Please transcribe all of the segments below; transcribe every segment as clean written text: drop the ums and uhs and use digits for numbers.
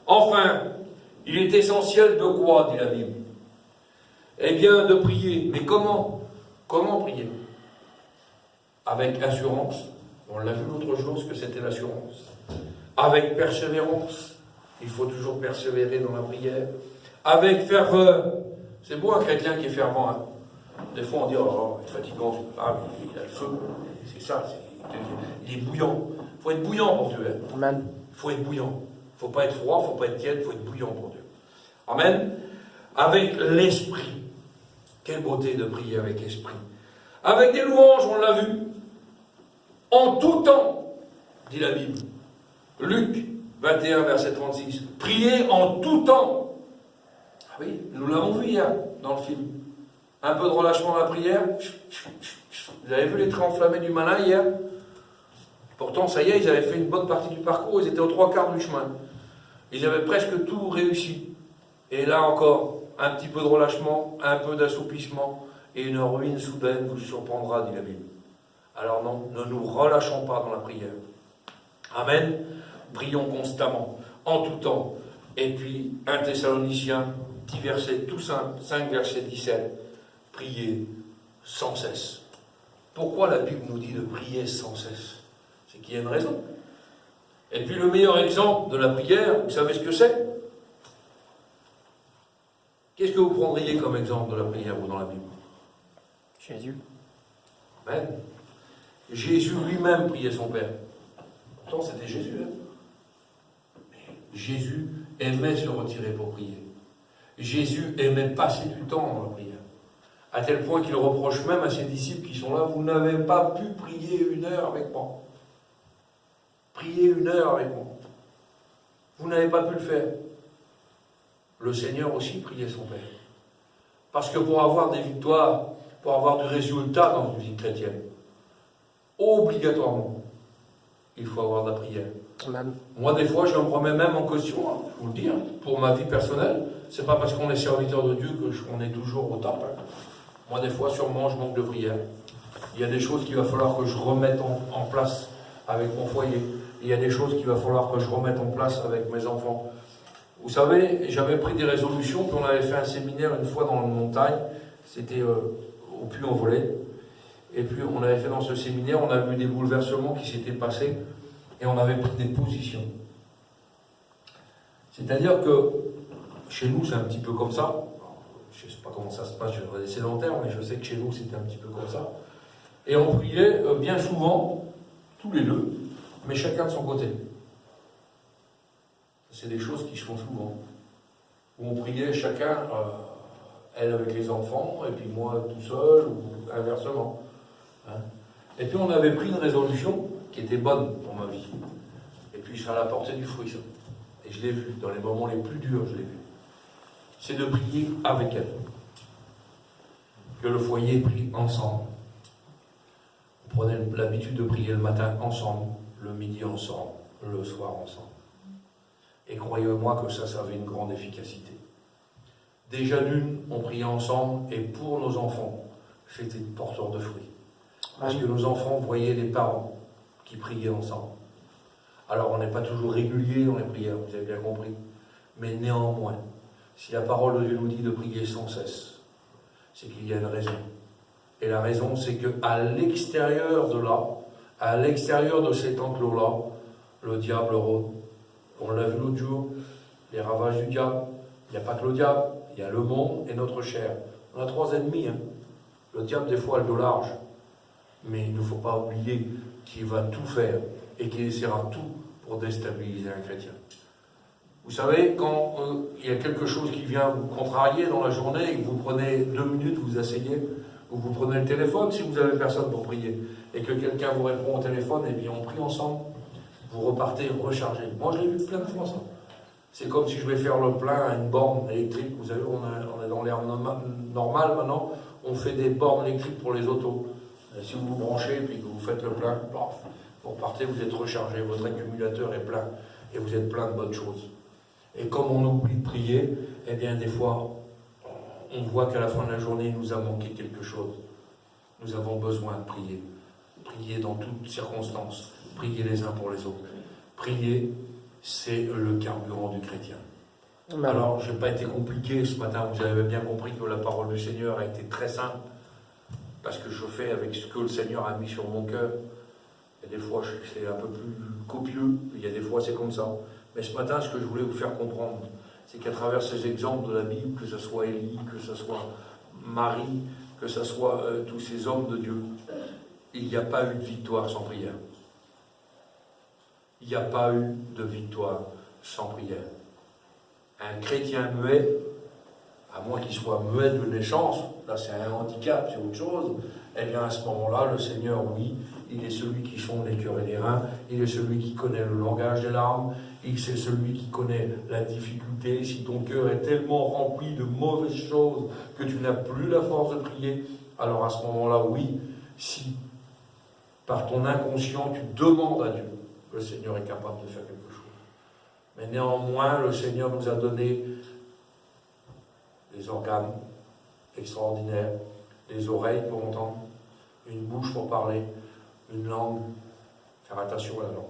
Enfin, il est essentiel de quoi, dit la Bible? Eh bien, de prier. Mais comment? Comment prier? Avec assurance. On l'a vu l'autre jour, ce que c'était l'assurance. Avec persévérance. Il faut toujours persévérer dans la prière. Avec ferveur. C'est beau un chrétien qui est fervent. Hein. Des fois on dit, oh, il est fatigant. Ah, il a le feu. C'est ça. Il est bouillant. Il faut être bouillant pour Dieu. Hein. Amen. Il faut être bouillant. Il ne faut pas être froid, il ne faut pas être tiède, il faut être bouillant pour Dieu. Amen. Avec l'esprit. Quelle beauté de prier avec esprit. Avec des louanges, on l'a vu. En tout temps, dit la Bible. Luc 21, verset 36. Priez en tout temps. Ah oui, nous l'avons vu hier dans le film. Un peu de relâchement dans la prière. Vous avez vu les traits enflammés du malin hier? Pourtant, ça y est, ils avaient fait une bonne partie du parcours, ils étaient aux 3/4 du chemin. Ils avaient presque tout réussi. Et là encore, un petit peu de relâchement, un peu d'assoupissement, et une ruine soudaine vous surprendra, dit la Bible. Alors non, ne nous relâchons pas dans la prière. Amen. Prions constamment, en tout temps. Et puis, 1 Thessaloniciens, 10 versets, tout simple, 5 versets 17. Priez sans cesse. Pourquoi la Bible nous dit de prier sans cesse? C'est qu'il y a une raison. Et puis le meilleur exemple de la prière, vous savez ce que c'est? Qu'est-ce que vous prendriez comme exemple de la prière ou dans la Bible? Jésus. Amen. Jésus lui-même priait son Père. Pourtant c'était Jésus. Hein? Jésus aimait se retirer pour prier. Jésus aimait passer du temps dans la prière. À tel point qu'il reproche même à ses disciples qui sont là, vous n'avez pas pu prier 1 heure avec moi. Priez 1 heure avec moi. Vous n'avez pas pu le faire. Le Seigneur aussi priait son Père. Parce que pour avoir des victoires, pour avoir du résultat dans une vie chrétienne, obligatoirement, il faut avoir de la prière. Amen. Moi, des fois, je me remets même en question, hein, je vous le dis, hein, pour ma vie personnelle. C'est pas parce qu'on est serviteur de Dieu qu'on est toujours au top. Hein. Moi, des fois, sûrement, je manque de prière. Il y a des choses qu'il va falloir que je remette en place avec mon foyer. Il y a des choses qu'il va falloir que je remette en place avec mes enfants. Vous savez, j'avais pris des résolutions, puis on avait fait un séminaire une fois dans la montagne. C'était au Puy-en-Velay. Et puis, on avait fait dans ce séminaire, on a vu des bouleversements qui s'étaient passés. Et on avait pris des positions. C'est-à-dire que chez nous, c'est un petit peu comme ça. Je ne sais pas comment ça se passe, je suis des sédentaires, mais je sais que chez nous, c'était un petit peu comme ça. Et on priait bien souvent, tous les deux, mais chacun de son côté. C'est des choses qui se font souvent. Où on priait chacun, elle avec les enfants, et puis moi tout seul, ou inversement. Hein. Et puis on avait pris une résolution qui était bonne pour ma vie. Et puis ça a apporté du fruit, ça. Et je l'ai vu, dans les moments les plus durs, je l'ai vu. C'est de prier avec elle. Que le foyer prie ensemble. Vous prenez l'habitude de prier le matin ensemble, le midi ensemble, le soir ensemble. Et croyez-moi que ça avait une grande efficacité. Déjà d'une, on priait ensemble, et pour nos enfants, c'était porteur de fruits. Parce que nos enfants voyaient les parents qui priaient ensemble. Alors on n'est pas toujours régulier dans les prières, vous avez bien compris. Mais néanmoins, si la parole de Dieu nous dit de prier sans cesse, c'est qu'il y a une raison. Et la raison, c'est qu'à l'extérieur de là, à l'extérieur de cet enclos-là, le diable rôde. On l'a vu l'autre jour, les ravages du diable. Il n'y a pas que le diable, il y a le monde et notre chair. On a 3 ennemis. Hein. Le diable, des fois, a le dos large. Mais il ne faut pas oublier qu'il va tout faire et qu'il essaiera tout pour déstabiliser un chrétien. Vous savez, quand il y a quelque chose qui vient vous contrarier dans la journée et que vous prenez 2 minutes, vous asseyez, ou vous prenez le téléphone si vous n'avez personne pour prier, et que quelqu'un vous répond au téléphone, et bien on prie ensemble, vous repartez rechargé. Moi je l'ai vu plein de fois ça. C'est comme si je vais faire le plein à une borne électrique. Vous savez, on est dans l'ère normale maintenant, on fait des bornes électriques pour les autos. Et si vous vous branchez et puis que vous faites le plein, vous repartez, vous êtes rechargé, votre accumulateur est plein, et vous êtes plein de bonnes choses. Et comme on oublie de prier, eh bien des fois, on voit qu'à la fin de la journée, il nous a manqué quelque chose. Nous avons besoin de prier. Prier dans toutes circonstances. Prier les uns pour les autres. Prier, c'est le carburant du chrétien. Amen. Alors, je n'ai pas été compliqué ce matin, vous avez bien compris que la parole du Seigneur a été très simple, parce que je fais avec ce que le Seigneur a mis sur mon cœur. Il y a des fois, c'est un peu plus copieux, il y a des fois, c'est comme ça. Mais ce matin, ce que je voulais vous faire comprendre, c'est qu'à travers ces exemples de la Bible, que ce soit Élie, que ce soit Marie, que ce soit tous ces hommes de Dieu, il n'y a pas eu de victoire sans prière. Il n'y a pas eu de victoire sans prière. Un chrétien muet, à moins qu'il soit muet de naissance, là c'est un handicap, c'est autre chose, eh bien à ce moment-là, le Seigneur, oui, il est celui qui sonde les cœurs et les reins, il est celui qui connaît le langage des larmes, c'est celui qui connaît la difficulté. Si ton cœur est tellement rempli de mauvaises choses que tu n'as plus la force de prier, alors à ce moment-là, oui, si par ton inconscient tu demandes à Dieu, le Seigneur est capable de faire quelque chose. Mais néanmoins, le Seigneur nous a donné des organes extraordinaires, des oreilles pour entendre, une bouche pour parler, une langue, faire attention à la langue.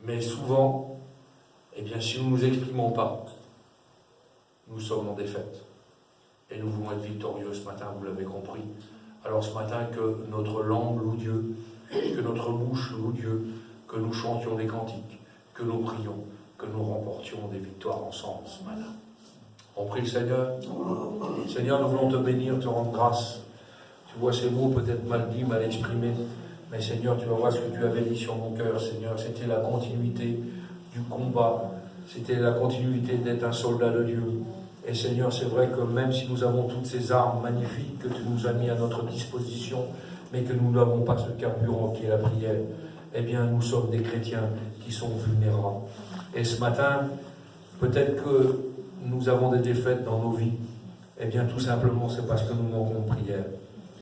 Mais souvent, eh bien, si nous ne nous exprimons pas, nous sommes en défaite. Et nous voulons être victorieux ce matin, vous l'avez compris. Alors ce matin, que notre langue loue Dieu, que notre bouche loue Dieu, que nous chantions des cantiques, que nous prions, que nous remportions des victoires ensemble ce matin. On prie le Seigneur. Seigneur, nous voulons te bénir, te rendre grâce. Tu vois ces mots peut-être mal dits, mal exprimés, mais Seigneur, tu vas voir ce que tu avais mis sur mon cœur, Seigneur. C'était la continuité du combat, c'était la continuité d'être un soldat de Dieu. Et Seigneur, c'est vrai que même si nous avons toutes ces armes magnifiques que tu nous as mis à notre disposition, mais que nous n'avons pas ce carburant qui est la prière, eh bien, nous sommes des chrétiens qui sont vulnérables. Et ce matin, peut-être que nous avons des défaites dans nos vies. Eh bien, tout simplement, c'est parce que nous manquons de prière.